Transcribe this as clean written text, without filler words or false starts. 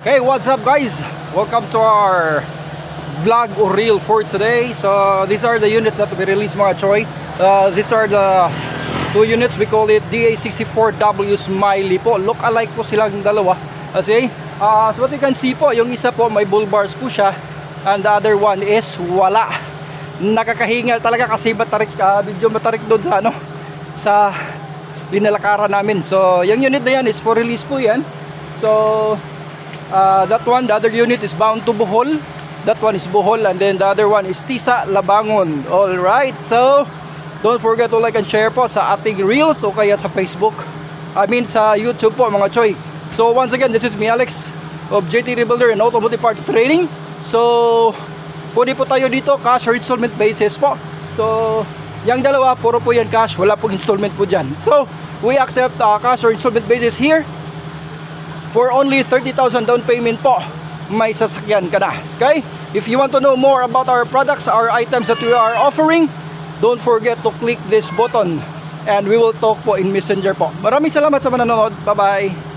Hey, what's up guys? Welcome to our vlog or reel for today. So these are the units that we released mga choy. These are the two units. We call it DA64W Smiley po. Look alike po silang dalawa. Kasi so what you can see po, yung isa po may bull bars po siya, and the other one is wala. Nakakahingal talaga kasi medyo matarik doon sa sa linalakaran namin. So yung unit na yan is for release po yan. So that one, the other unit is bound to Bohol. That one is Bohol, and then the other one is Tisa, Labangon. Alright, so don't forget to like and share po sa ating reels o kaya sa Facebook, sa YouTube po mga choy. So once again, this is me Alex of JT Rebuilder and Automotive Parts Trading. So pwede po tayo dito cash or installment basis po. So yung dalawa puro po yan cash, wala pong installment po dyan. So we accept cash or installment basis here. For only 30,000 down payment po, may sasakyan ka na. Okay? If you want to know more about our products, our items that we are offering, don't forget to click this button and we will talk po in Messenger po. Maraming salamat sa manonood. Bye-bye!